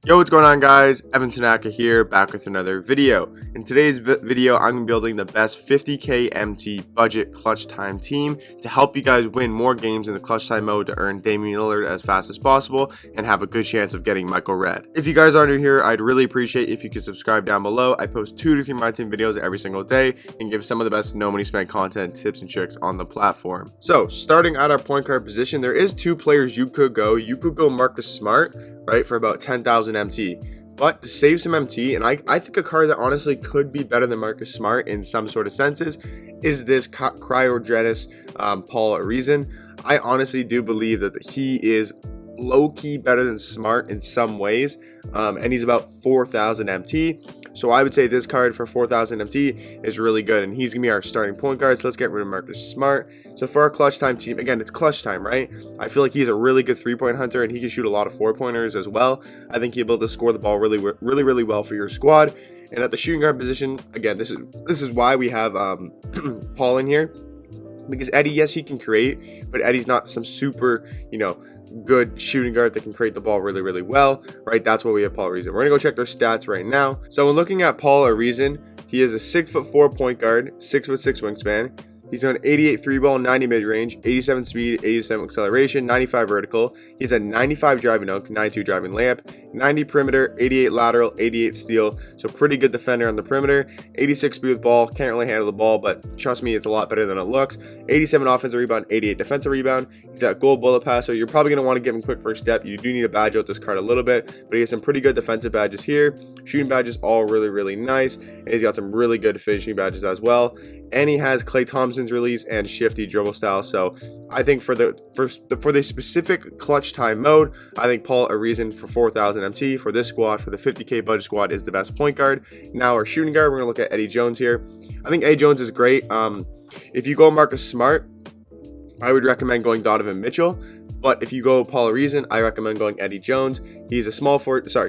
Yo, what's going on, guys? Evan Tanaka here, back with another video. In today's video, I'm building the best 50k MT budget clutch time team to help you guys win more games in the clutch time mode to earn Damian Lillard as fast as possible and have a good chance of getting Michael Red. If you guys are new here, I'd really appreciate if you could subscribe down below. I post 2 to 3 Myteam videos every single day and give some of the best no money spent content, tips, and tricks on the platform. So, starting at our point guard position, there is 2 players you could go. You could go Marcus Smart, right, for about 10,000 MT. But to save some MT, and I think a card that honestly could be better than Marcus Smart in some sort of senses is this Cryogenis Paul Arizin. I honestly do believe that he is low-key better than Smart in some ways, and he's about 4,000 MT. So I would say this card for 4,000 MT is really good, and he's gonna be our starting point guard. So let's get rid of Marcus Smart. So for our clutch time team, again, it's clutch time, right? I feel like he's a really good 3-point hunter, and he can shoot a lot of 4-pointers as well. I think he'll be able to score the ball really well for your squad. And at the shooting guard position, again, this is why we have Paul in here, because Eddie, yes, he can create, but Eddie's not some super, good shooting guard that can create the ball really well, right? That's why we have Paul Arizin. We're gonna go check their stats right now. So when looking at Paul Arizin, he is a 6'4" point guard, 6'6" wingspan. He's on 88 3 ball, 90 mid range, 87 speed, 87 acceleration, 95 vertical. He's a 95 driving dunk, 92 driving layup, 90 perimeter, 88 lateral, 88 steal. So pretty good defender on the perimeter. 86 speed with ball, can't really handle the ball, but trust me, it's a lot better than it looks. 87 offensive rebound, 88 defensive rebound. He's got gold bullet passer. You're probably going to want to give him quick first step. You do need to badge out this card a little bit, but he has some pretty good defensive badges here. Shooting badges all really nice, and he's got some really good finishing badges as well. And he has Klay Thompson's release and shifty dribble style. So I think for the specific clutch time mode, I think Paul Arizin for 4,000 MT for this squad, for the 50k budget squad, is the best point guard. Now our shooting guard, we're gonna look at Eddie Jones here. I think Eddie Jones is great. If you go Marcus Smart, I would recommend going Donovan Mitchell. But if you go Paul Arizin, I recommend going Eddie Jones. He's a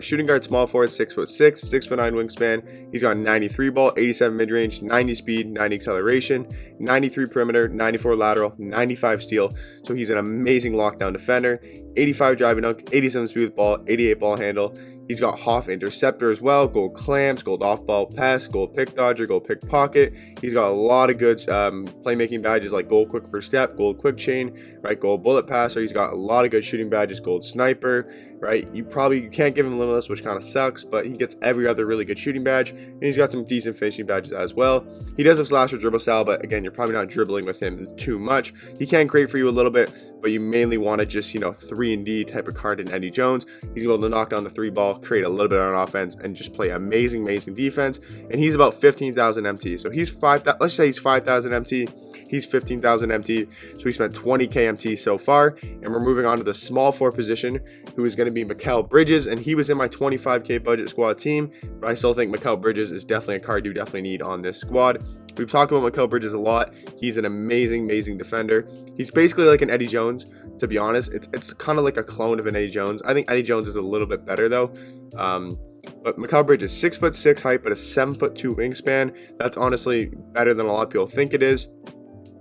shooting guard, small forward, 6'6", 6'9" wingspan. He's got 93 ball, 87 mid range, 90 speed, 90 acceleration, 93 perimeter, 94 lateral, 95 steal. So he's an amazing lockdown defender. 85 driving dunk, 87 speed with ball, 88 ball handle. He's got Hoff interceptor as well, gold clamps, gold off-ball pass, gold pick dodger, gold pick pocket. He's got a lot of good playmaking badges like gold quick first step, gold quick chain, right? Gold bullet passer. He's got a lot of good shooting badges, gold sniper, right? You can't give him limitless, which kind of sucks, but he gets every other really good shooting badge, and he's got some decent finishing badges as well. He does have slasher dribble style, but again, you're probably not dribbling with him too much. He can create for you a little bit, but you mainly want to just 3-and-D type of card in Eddie Jones. He's able to knock down the 3 ball, create a little bit on offense, and just play amazing defense. And he's about 15,000 MT. So let's say he's 5,000 MT. He's 15,000 MT. So we spent 20k MT so far. And we're moving on to the small forward position, who is going to be Mikal Bridges. And he was in my 25k budget squad team, but I still think Mikal Bridges is definitely a card you definitely need on this squad. We've talked about Mikal Bridges a lot. He's an amazing defender. He's basically like an Eddie Jones, to be honest. It's kind of like a clone of an Eddie Jones. I think Eddie Jones is a little bit better though. But Mikal Bridges, 6'6" height, but a 7'2" wingspan. That's honestly better than a lot of people think it is.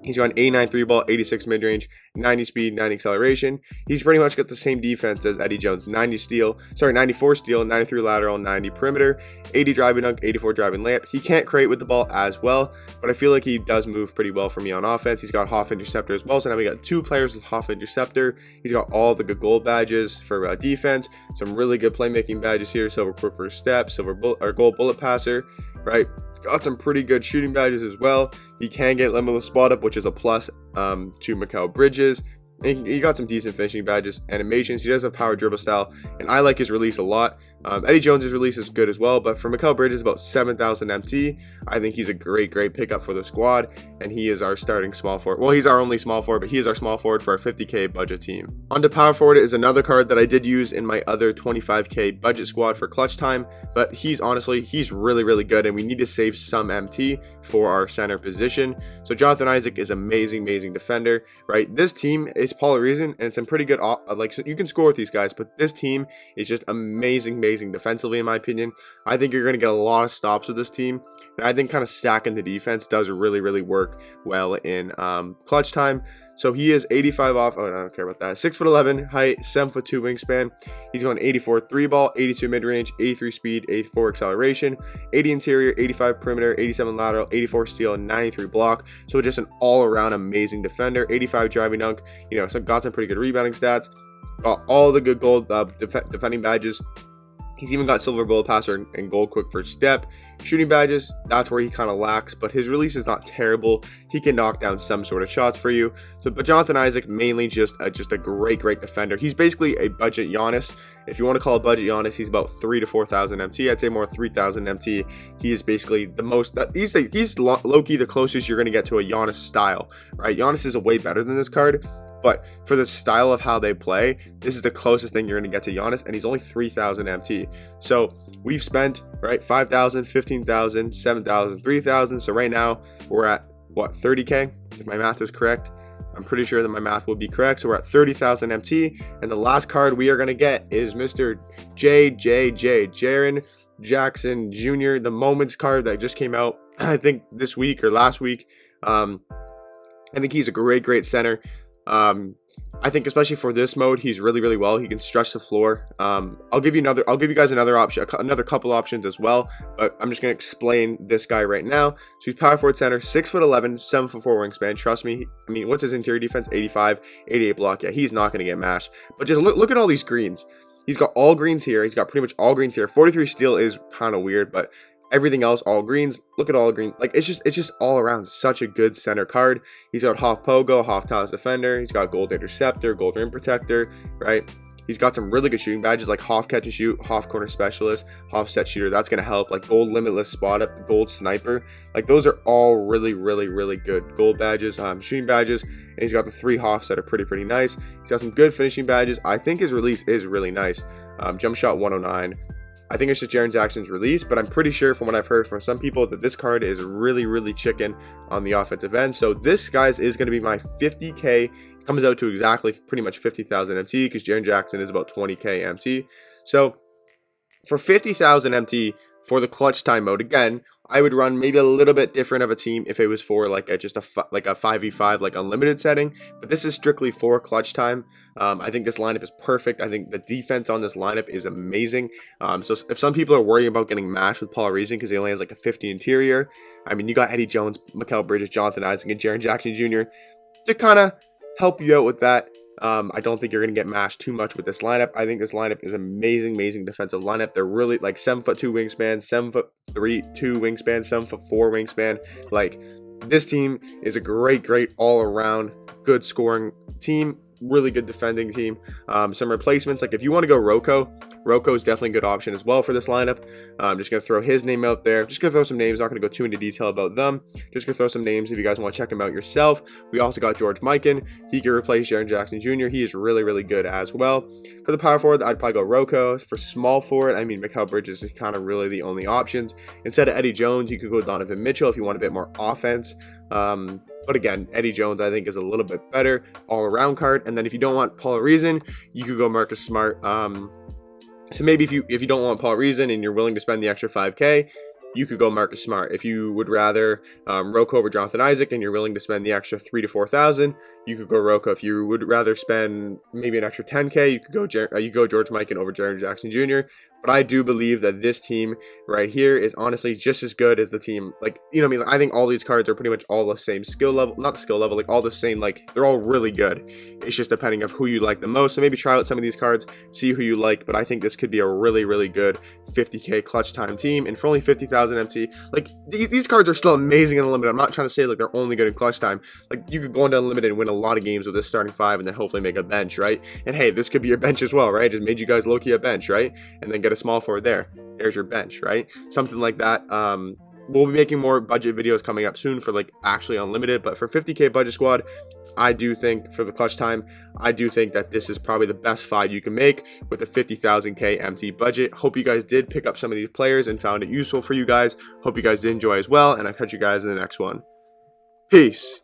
He's got an 89 3 ball, 86 mid range, 90 speed, 90 acceleration. He's pretty much got the same defense as Eddie Jones. 94 steal, 93 lateral, 90 perimeter, 80 driving dunk, 84 driving layup. He can't create with the ball as well, but I feel like he does move pretty well for me on offense. He's got Hoff interceptor as well, so now we got 2 players with Hoff interceptor. He's got all the good gold badges for defense, some really good playmaking badges here. Silver quick first step, gold bullet passer, right? Got some pretty good shooting badges as well. He can get limitless spot up, which is a plus to Mikal Bridges. And he got some decent finishing badges, animations. He does have power dribble style, and I like his release a lot. Eddie Jones' release is good as well, but for Mikal Bridges, about 7,000 MT, I think he's a great pickup for the squad, and he is our starting small forward. Well, he's our only small forward, but he is our small forward for our 50k budget team. On to power forward is another card that I did use in my other 25k budget squad for clutch time, but he's really good, and we need to save some MT for our center position. So Jonathan Isaac is amazing defender, right? This team is Paul Arizin, and it's in pretty good, so you can score with these guys, but this team is just amazing defensively, in my opinion. I think you're going to get a lot of stops with this team, and I think kind of stacking the defense does really work well in clutch time. So he is 85 off. Oh, no, I don't care about that. 6'11" height, 7'2" wingspan. He's going 84 3 ball, 82 mid range, 83 speed, 84 acceleration, 80 interior, 85 perimeter, 87 lateral, 84 steal, and 93 block. So just an all around amazing defender. 85 driving dunk. So got some pretty good rebounding stats. Got all the good gold defending badges. He's even got silver bullet passer and gold quick first step. Shooting badges, that's where he kind of lacks, but his release is not terrible. He can knock down some sort of shots for you. But Jonathan Isaac, mainly just a great defender. He's basically a budget Giannis. If you want to call a budget Giannis, he's about 3,000 to 4,000 MT. I'd say more 3,000 MT. He is basically the most. He's low-key the closest you're going to get to a Giannis style, right? Giannis is a way better than this card. But for the style of how they play, this is the closest thing you're going to get to Giannis, and he's only 3,000 MT. So we've spent, right, 5,000, 15,000, 7,000, 3,000. So right now we're at, what, 30K? If my math is correct. I'm pretty sure that my math will be correct. So we're at 30,000 MT. And the last card we are going to get is Mr. Jaren Jackson Jr., the Moments card that just came out, I think, this week or last week. I think he's a great center. I think especially for this mode, he's really well. He can stretch the floor. I'll give you guys another option, another couple options as well, but I'm just going to explain this guy right now. So he's power forward center, 6'11", 7'4" wingspan. Trust me. I mean, what's his interior defense? 85, 88 block. Yeah, he's not going to get mashed. But just look at all these greens. He's got all greens here. He's got pretty much all greens here. 43 steal is kind of weird, but everything else, all greens. Look at all green. Like, it's just all around such a good center card. He's got half pogo, half toss defender. He's got gold interceptor, gold rim protector, right? He's got some really good shooting badges like half catch and shoot, half corner specialist, half set shooter. That's going to help. Like gold limitless spot up, gold sniper. Like those are all really good gold badges, shooting badges. And he's got the 3 halves that are pretty nice. He's got some good finishing badges. I think his release is really nice. Jump shot 109. I think it's just Jaren Jackson's release, but I'm pretty sure from what I've heard from some people that this card is really chicken on the offensive end. So this, guys, is going to be my 50K. It comes out to exactly pretty much 50,000 MT because Jaren Jackson is about 20K MT. So for 50,000 MT for the clutch time mode, again, I would run maybe a little bit different of a team if it was for like a 5v5 like unlimited setting, but this is strictly for clutch time. I think this lineup is perfect. I think the defense on this lineup is amazing. So if some people are worrying about getting mashed with Paul Reason because he only has like a 50 interior, I mean, you got Eddie Jones, Mikal Bridges, Jonathan Isaac, and Jaren Jackson Jr. to kind of help you out with that. I don't think you're going to get mashed too much with this lineup. I think this lineup is amazing defensive lineup. They're really like 7'2" wingspan, 7'3" 2 wingspan, 7'4" wingspan. Like, this team is a great all around good scoring team. Really good defending team. Some replacements, like if you want to go Rocco is definitely a good option as well for this lineup. I'm just going to throw his name out there. Just going to throw some names. Not going to go too into detail about them. Just going to throw some names if you guys want to check them out yourself. We also got George Mikan. He can replace Jaren Jackson Jr. He is really good as well. For the power forward, I'd probably go Rocco. For small forward, I mean, Mikal Bridges is kind of really the only options. Instead of Eddie Jones, you could go Donovan Mitchell if you want a bit more offense. But again, Eddie Jones, I think, is a little bit better all-around card. And then if you don't want Paul Reason, you could go Marcus Smart. So maybe if you don't want Paul Reason and you're willing to spend the extra 5K, you could go Marcus Smart. If you would rather Rocco over Jonathan Isaac and you're willing to spend the extra 3,000 to 4,000, you could go Rocco. If you would rather spend maybe an extra 10K, you could go George Mikan over Jaren Jackson Jr. But I do believe that this team right here is honestly just as good as the team. Like, you know what I mean? I think all these cards are pretty much all the same skill level. Not skill level, like all the same. Like, they're all really good. It's just depending of who you like the most. So maybe try out some of these cards, see who you like. But I think this could be a really good 50K clutch time team. And for only 50,000 MT, like, these cards are still amazing in Unlimited. I'm not trying to say like they're only good in clutch time. Like, you could go into Unlimited and win a lot of games with this starting 5 and then hopefully make a bench, right? And hey, this could be your bench as well, right? Just made you guys low-key a bench, right? And then get a small forward there. There's your bench, right? Something like that. We'll be making more budget videos coming up soon for like actually Unlimited, but for 50K budget squad, I do think for the clutch time, I do think that this is probably the best 5 you can make with a 50,000K MT budget. Hope you guys did pick up some of these players and found it useful for you guys. Hope you guys did enjoy as well, and I'll catch you guys in the next one. Peace.